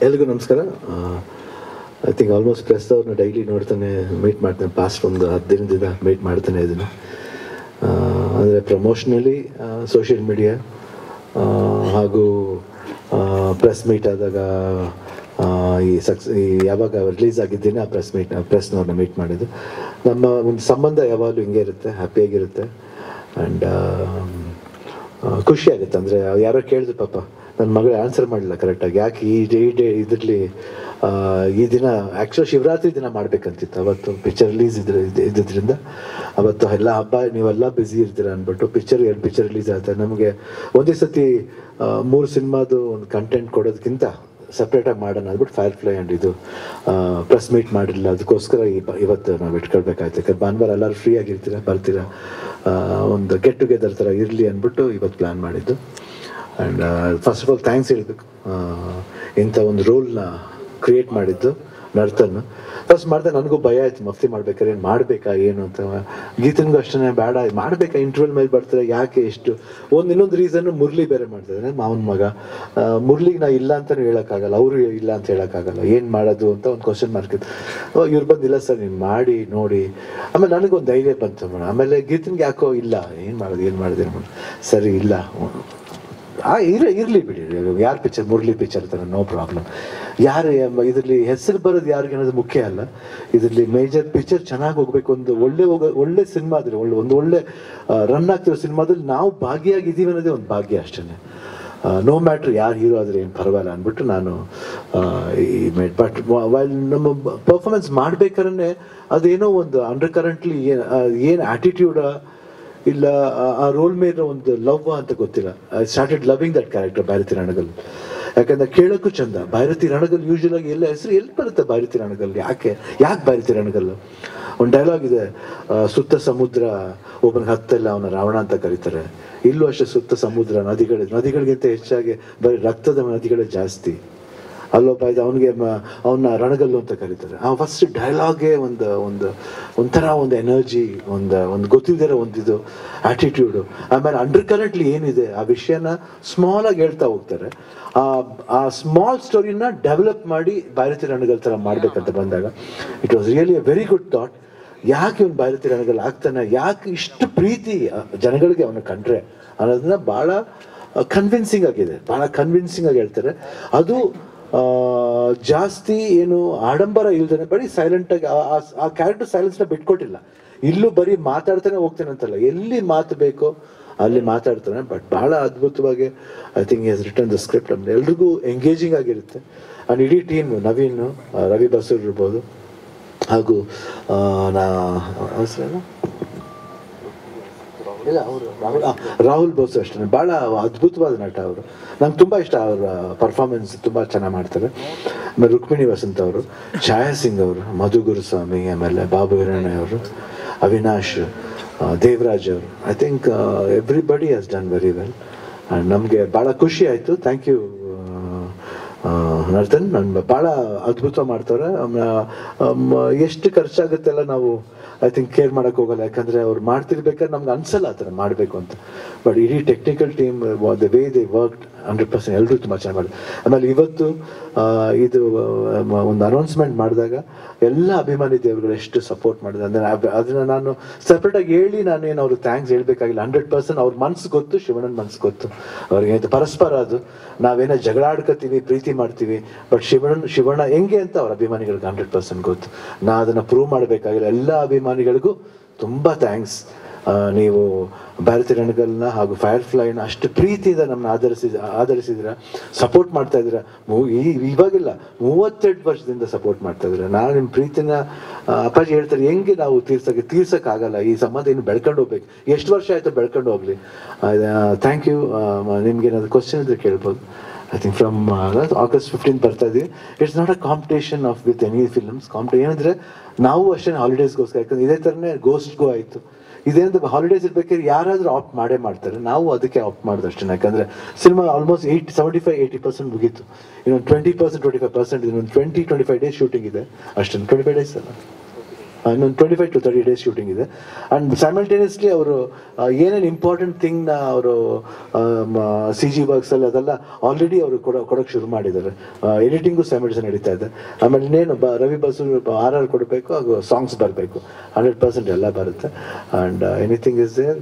ಎಲ್ರಿಗೂ ನಮಸ್ಕಾರ. I think almost press ಅವ್ರನ್ನ ಡೈಲಿ ನೋಡ್ತಾನೆ, ಮೀಟ್ ಮಾಡ್ತಾನೆ. ಪಾಸ್ಟ್ ಒಂದು 10 ದಿನದಿಂದ ಮೀಟ್ ಮಾಡ್ತಾನೆ ಇದನ್ನು. ಅಂದರೆ ಪ್ರಮೋಷನಲಿ ಸೋಷಿಯಲ್ ಮೀಡಿಯಾ ಹಾಗೂ ಪ್ರೆಸ್ ಮೀಟ್ ಆದಾಗ ಈ ಯಾವಾಗ ರಿಲೀಸ್ ಆಗಿದ್ದೀನಿ ಆ ಪ್ರೆಸ್ನವ್ರನ್ನ ಮೀಟ್ ಮಾಡಿದ್ದು. ನಮ್ಮ ಒಂದು ಸಂಬಂಧ ಯಾವಾಗಲೂ ಹಿಂಗೆ ಇರುತ್ತೆ, ಹ್ಯಾಪಿಯಾಗಿರುತ್ತೆ ಆ್ಯಂಡ್ ಖುಷಿಯಾಗುತ್ತೆ. ಅಂದರೆ ಯಾರೋ ಕೇಳಿದ್ರು, ಪಾಪ ನನ್ನ ಮಗಳು ಆನ್ಸರ್ ಮಾಡಲಿಲ್ಲ ಕರೆಕ್ಟಾಗಿ, ಯಾಕೆ ಇದರಲ್ಲಿ ಈ ದಿನ ಆ್ಯಕ್ಚುಲಿ ಶಿವರಾತ್ರಿ ದಿನ ಮಾಡಬೇಕಂತಿತ್ತು. ಅವತ್ತು ಪಿಕ್ಚರ್ ರಿಲೀಸ್ ಇದ್ದಿದ್ದರಿಂದ ಅವತ್ತು ಎಲ್ಲ ಹಬ್ಬ ನೀವೆಲ್ಲ ಬ್ಯುಸಿ ಇರ್ತೀರ ಅಂದ್ಬಿಟ್ಟು 2 ಪಿಕ್ಚರ್ ರಿಲೀಸ್ ಆಗುತ್ತೆ. ನಮಗೆ ಒಂದೇ ಸತಿ 3 ಸಿನಿಮಾದು ಒಂದು ಕಂಟೆಂಟ್ ಕೊಡೋದಕ್ಕಿಂತ ಸಪ್ರೇಟಾಗಿ ಮಾಡೋಣ ಅಂದ್ಬಿಟ್ಟು ಫೈರ್ಫ್ಲೈ ಆ್ಯಂಡ್ ಇದು ಪ್ರೆಸ್ ಮೀಟ್ ಮಾಡಿರಲಿಲ್ಲ. ಅದಕ್ಕೋಸ್ಕರ ಇವತ್ತು ನಾವು ಇಟ್ಕೊಳ್ಬೇಕಾಯ್ತು. ಯಾಕಂದ್ರೆ ಭಾನುವಾರ ಎಲ್ಲರೂ ಫ್ರೀ ಆಗಿರ್ತೀರ, ಬರ್ತೀರಾ, ಒಂದು ಗೆಟ್ ಟುಗೆದರ್ ಥರ ಇರಲಿ ಅಂದ್ಬಿಟ್ಟು ಇವತ್ತು ಪ್ಲ್ಯಾನ್ ಮಾಡಿದ್ದು. And first of all thanks ಹೇಳಬೇಕು, ಇಂಥ ಒಂದು ರೋಲ್ನ ಕ್ರಿಯೇಟ್ ಮಾಡಿದ್ದು ನರ್ತನ್. ಫಸ್ಟ್ ಮಾಡಿದೆ ನನಗೂ ಭಯ ಆಯಿತು, ಮಫ್ತಿ ಮಾಡ್ಬೇಕಾದ್ರೆ ಏನು ಮಾಡಬೇಕಾ ಏನು ಅಂತ. ಗೀತನಿಗೂ ಅಷ್ಟೇ, ಬೇಡ ಮಾಡಬೇಕಾ, ಇಂಟರ್ವ್ಯೂಲ್ ಮೇಲೆ ಬರ್ತಾರೆ, ಯಾಕೆ ಎಷ್ಟು. ಇನ್ನೊಂದು ರೀಸನ್ನು ಮುರಳಿ ಬೇರೆ ಮಾಡ್ತಿದ್ದಾರೆ, ಮಾವನ ಮಗ. ಮುರಳಿಗೆ ನಾ ಇಲ್ಲ ಅಂತಲೂ ಹೇಳೋಕ್ಕಾಗಲ್ಲ, ಅವರು ಇಲ್ಲ ಅಂತ ಹೇಳೋಕ್ಕಾಗಲ್ಲ, ಏನು ಮಾಡೋದು ಅಂತ ಒಂದು ಕ್ವಶನ್ ಮಾರ್ಕ್ ಇತ್ತು. ಇವ್ರು ಬಂದಿಲ್ಲ ಸರ್ ನೀನು ಮಾಡಿ ನೋಡಿ. ಆಮೇಲೆ ನನಗೊಂದು ಧೈರ್ಯ ಬಂತು ಮೇಡಮ್. ಆಮೇಲೆ ಗೀತನಿಗೆ ಯಾಕೋ ಇಲ್ಲ, ಏನು ಮಾಡೋದು ಸರಿ ಇಲ್ಲ, ಇರಲಿ ಬಿಡಿ, ಯಾರು ಪಿಕ್ಚರ್ ಮುರಳಿ ಪಿಕ್ಚರ್ ಥರ ನೋ ಪ್ರಾಬ್ಲಮ್. ಯಾರು ಇದರಲ್ಲಿ ಹೆಸರು ಬರೋದು ಯಾರಿಗೆ ಅನ್ನೋದು ಮುಖ್ಯ ಅಲ್ಲ. ಇದರಲ್ಲಿ ಮೇಜರ್ ಪಿಕ್ಚರ್ ಚೆನ್ನಾಗಿ ಹೋಗ್ಬೇಕು, ಒಂದು ಒಳ್ಳೆ ಸಿನಿಮಾ ಆದರೆ ಒಳ್ಳೆ ರನ್ ಆಗ್ತಿರೋ ಸಿನಿಮಾದಲ್ಲಿ ನಾವು ಭಾಗಿಯಾಗಿದ್ದೀವಿ ಅನ್ನೋದೇ ಒಂದು ಭಾಗ್ಯ ಅಷ್ಟೇ. ನೋ ಮ್ಯಾಟ್ರ್ ಯಾರು ಹೀರೋ ಆದರೆ ಏನು ಪರವಾಗಿಲ್ಲ ಅಂದ್ಬಿಟ್ಟು ನಾನು ಬಟ್ ವೈಲ್ ನಮ್ಮ ಪರ್ಫಾರ್ಮೆನ್ಸ್ ಮಾಡ್ಬೇಕಾದ್ರೆ ಅದೇನೋ ಒಂದು ಅಂಡರ್ ಕರೆಂಟ್ಲಿ ಏನು ಆ್ಯಟಿಟ್ಯೂಡ ಇಲ್ಲ ಆ ರೋಲ್ ಮೇಲೆ ಒಂದು ಲವ್ ಅಂತ ಗೊತ್ತಿಲ್ಲ. I started loving that character Bhairathi Ranagal. ಯಾಕಂದ್ರೆ ಕೇಳೋಕ್ಕೂ ಚಂದ. ಭೈರತಿ ರಣಗಲ್ ಯೂಶಲಾಗಿ ಎಲ್ಲ ಹೆಸರು ಎಲ್ಲಿ ಬರುತ್ತೆ ಭೈರತಿ ರಣಗಲ್, ಯಾಕೆ ಭೈರತಿ ರಣಗಲ್. ಒಂದು ಡೈಲಾಗ್ ಇದೆ, ಸುತ್ತ ಸಮುದ್ರ ಒಬ್ಬನಿಗೆ ಹತ್ತೆಲ್ಲ ಅವನ ರಾವಣ ಅಂತ ಕರೀತಾರೆ. ಇಲ್ಲೂ ಅಷ್ಟೇ, ಸುತ್ತ ಸಮುದ್ರ ನದಿಗಳಿಗಿಂತ ಹೆಚ್ಚಾಗಿ ಬರೀ ರಕ್ತದ ನದಿಗಳೇ ಜಾಸ್ತಿ. ಅಲ್ಲೊಬ್ಬ ಇದು ಅವನ್ನ ರಣಗಲ್ಲು ಅಂತ ಕರೀತಾರೆ. ಆ ಫಸ್ಟ್ ಡೈಲಾಗೇ ಒಂಥರ ಒಂದು ಎನರ್ಜಿ, ಒಂದು ಗೊತ್ತಿಲ್ಲದಿರೋ ಇದು ಆ್ಯಟಿಟ್ಯೂಡು. ಆಮೇಲೆ ಅಂಡರ್ ಕರೆಂಟ್ಲಿ ಏನಿದೆ ಆ ವಿಷಯನ ಸ್ಮಾಲಾಗಿ ಹೇಳ್ತಾ ಹೋಗ್ತಾರೆ. ಆ ಸ್ಮಾಲ್ ಸ್ಟೋರಿನ ಡೆವಲಪ್ ಮಾಡಿ ಭೈರತಿ ರಣಗಲ್ ಥರ ಮಾಡಬೇಕಂತ ಬಂದಾಗ it was really A very good thought. ಯಾಕೆ ಇವನು ಭೈರತಿ ರಣಗಲ್ ಆಗ್ತಾನೆ, ಯಾಕೆ ಇಷ್ಟು ಪ್ರೀತಿ ಜನಗಳಿಗೆ ಅವನ ಕಂಡ್ರೆ ಅನ್ನೋದನ್ನ ಭಾಳ ಕನ್ವಿನ್ಸಿಂಗ್ ಆಗಿದೆ, ಭಾಳ ಕನ್ವಿನ್ಸಿಂಗ್ ಆಗಿ ಹೇಳ್ತಾರೆ. ಅದು ಜಾಸ್ತಿ ಏನು ಆಡಂಬರ ಇಲ್ದೇನೆ ಬರೀ ಸೈಲೆಂಟಾಗಿ ಆ ಕ್ಯಾರೆಕ್ಟರ್ ಸೈಲೆನ್ಸ್ನ ಬಿಟ್ಕೊಟ್ಟಿಲ್ಲ. ಇಲ್ಲೂ ಬರೀ ಮಾತಾಡ್ತಾನೆ ಹೋಗ್ತಾನೆ ಅಂತಲ್ಲ, ಎಲ್ಲಿ ಮಾತು ಬೇಕೋ ಅಲ್ಲಿ ಮಾತಾಡ್ತಾನೆ. ಬಟ್ ಭಾಳ ಅದ್ಭುತವಾಗಿ I think has return the script. ನಮ್ದು ಎಲ್ರಿಗೂ ಎಂಗೇಜಿಂಗ್ ಆಗಿರುತ್ತೆ. ಆ್ಯಂಡ್ ಇಡೀ ಟೀಮ್, ನವೀನ್, ರವಿ ಬಸೂರ್ ಇರ್ಬೋದು, ಹಾಗೂ ರಾಹುಲ್ ಬೋಸ್ ಅಷ್ಟೇ ಭಾಳ ಅದ್ಭುತವಾದ ನಟ ಅವರು. ನಂಗೆ ತುಂಬ ಇಷ್ಟ, ಅವರ ಪರ್ಫಾರ್ಮೆನ್ಸ್ ತುಂಬ ಚೆನ್ನಾಗಿ ಮಾಡ್ತಾರೆ. ಆಮೇಲೆ ರುಕ್ಮಿಣಿ ವಸಂತ್ ಅವರು, ಛಾಯಾ ಸಿಂಗ್ ಅವರು, ಮಧು ಗುರುಸ್ವಾಮಿ, ಆಮೇಲೆ ಬಾಬು ಹಿರಣ್ಯ ಅವರು, ಅವಿನಾಶ್, ದೇವರಾಜ್ ಅವರು. I think everybody has done very well. And ನಮಗೆ ಭಾಳ ಖುಷಿ ಆಯಿತು. Thank you Narthan. ಭಾಳ ಅದ್ಭುತ ಮಾಡ್ತಾರೆ. ಎಷ್ಟು ಖರ್ಚಾಗುತ್ತೆಲ್ಲ ನಾವು ಐ ಥಿಂಕ್ ಕೇರ್ ಮಾಡೋಕ್ಕೆ ಹೋಗಲ್ಲ, ಯಾಕಂದರೆ ಅವ್ರು ಮಾಡ್ತಿರ್ಬೇಕಾದ್ರೆ ನಮ್ಗೆ ಅನ್ಸಲ್ಲ ಆ ಥರ ಮಾಡಬೇಕು ಅಂತ. ಬಟ್ ಇಡೀ technical team the way they worked 100% ಎಲ್ಲರೂ ತುಂಬ ಚೆನ್ನಾಗಿ ಮಾಡಿದ್ರು. ಆಮೇಲೆ ಇವತ್ತು ಇದು ಒಂದು ಅನೌನ್ಸ್ಮೆಂಟ್ ಮಾಡಿದಾಗ ಎಲ್ಲ ಅಭಿಮಾನಿ ದೇವರುಗಳು ಎಷ್ಟು ಸಪೋರ್ಟ್ ಮಾಡಿದ್ರು ಅಂದರೆ ಅದನ್ನು ನಾನು ಸಪ್ರೇಟಾಗಿ ಹೇಳಿ ನಾನೇನು ಅವ್ರಿಗೆ ಥ್ಯಾಂಕ್ಸ್ ಹೇಳಬೇಕಾಗಿಲ್ಲ. 100% ಅವ್ರ ಮನ್ಸು ಗೊತ್ತು, ಶಿವಣ್ಣನ ಮನ್ಸು ಗೊತ್ತು ಅವ್ರಿಗೆ. ಇದು ಪರಸ್ಪರ, ಅದು ನಾವೇನೋ ಜಗಳ ಆಡ್ಕೋತೀವಿ, ಪ್ರೀತಿ ಮಾಡ್ತೀವಿ, ಬಟ್ ಶಿವಣ್ಣ ಹೆಂಗೆ ಅಂತ ಅವ್ರ ಅಭಿಮಾನಿಗಳಿಗೆ 100% ಗೊತ್ತು. ನಾ ಅದನ್ನು ಪ್ರೂವ್ ಮಾಡಬೇಕಾಗಿಲ್ಲ. ಎಲ್ಲ ಅಭಿಮಾನಿಗಳಿಗೂ ತುಂಬ ಥ್ಯಾಂಕ್ಸ್. ನೀವು ಭೈರತಿ ರಣಗಲ್ನ ಹಾಗೂ ಫೈರ್ಫ್ಲೈನ ಅಷ್ಟು ಪ್ರೀತಿಯಿಂದ ನಮ್ಮನ್ನ ಆಧರಿಸಿದ್ರ, ಸಪೋರ್ಟ್ ಮಾಡ್ತಾ ಇದ್ದೀರಾ. ಇವಾಗಿಲ್ಲ, 32 ವರ್ಷದಿಂದ ಸಪೋರ್ಟ್ ಮಾಡ್ತಾ ಇದ್ದೀರಾ. ನಾನು ನಿಮ್ಮ ಪ್ರೀತಿನ ಅಪ್ಪಾಜಿ ಹೇಳ್ತಾರೆ, ಹೆಂಗೆ ನಾವು ತೀರ್ಸೋಕ್ಕಾಗಲ್ಲ, ಈ ಸಂಬಂಧ ಇನ್ನು ಬೆಳ್ಕೊಂಡು ಹೋಗ್ಬೇಕು. ಎಷ್ಟು ವರ್ಷ ಆಯಿತು, ಬೆಳ್ಕೊಂಡು ಹೋಗ್ಲಿ. Thank you. ನಿಮ್ಗೆ ಏನಾದ್ರು ಕ್ವಶನ್ ಇದ್ರೆ ಕೇಳ್ಬೋದು. ಐ ಥಿಂಕ್ ಫ್ರಮ್ August 15 ಬರ್ತಾ ಇದ್ದೀವಿ. It's not a computation of with any films. ಏನಂದರೆ ನಾವು ಅಷ್ಟೇ ಹಾಲಿಡೇಸ್ಗೋಸ್ಕರ, ಯಾಕಂದ್ರೆ ಇದೇ ಥರನೇ ಗೋಸ್ಟ್ಗೂ ಆಯಿತು. ಇದೇನಂದ್ರೆ ಹಾಲಿಡೇಸ್ ಇರ್ಬೇಕಾದ್ರೆ ಯಾರಾದರೂ ಆಪ್ಟ್ ಮಾಡ್ತಾರೆ, ನಾವು ಅದಕ್ಕೆ ಆಪ್ಟ್ ಮಾಡೋದು ಅಷ್ಟೇ. ಯಾಕಂದರೆ ಸಿನಿಮಾ ಆಲ್ಮೋಸ್ಟ್ 75-80% ಮುಗೀತು. ಇನ್ನೊಂದು 20%-25% ಇನ್ನೊಂದು 20-25 ಡೇಸ್ ಶೂಟಿಂಗ್ ಇದೆ ಅಷ್ಟೇ. 25 ಡೇಸ್ ಅಲ್ಲ, ಇನ್ನೊಂದು 25 to 30 days ಶೂಟಿಂಗ್ ಇದೆ. ಆ್ಯಂಡ್ ಸೈಮಲ್ಟೇನಿಯಸ್ಲಿ ಅವರು ಏನೇನು ಇಂಪಾರ್ಟೆಂಟ್ ಥಿಂಗ್ನ ಅವರು CG ವರ್ಕ್ಸಲ್ಲಿ ಅದೆಲ್ಲ ಆಲ್ರೆಡಿ ಅವರು ಕೊಡೋಕ್ಕೆ ಶುರು ಮಾಡಿದ್ದಾರೆ. ಎಡಿಟಿಂಗು ಸೈಮಲ್ಟೇನಿಯಸ್ ನಡೀತಾ ಇದೆ. ಆಮೇಲೆ ಇನ್ನೇನು ರವಿ ಬಸು RR ಕೊಡಬೇಕು, ಹಾಗೂ ಸಾಂಗ್ಸ್ ಬರಬೇಕು, 100% ಎಲ್ಲ ಬರುತ್ತೆ. And anything is there,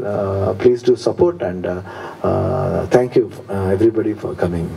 please do support and thank you everybody for coming.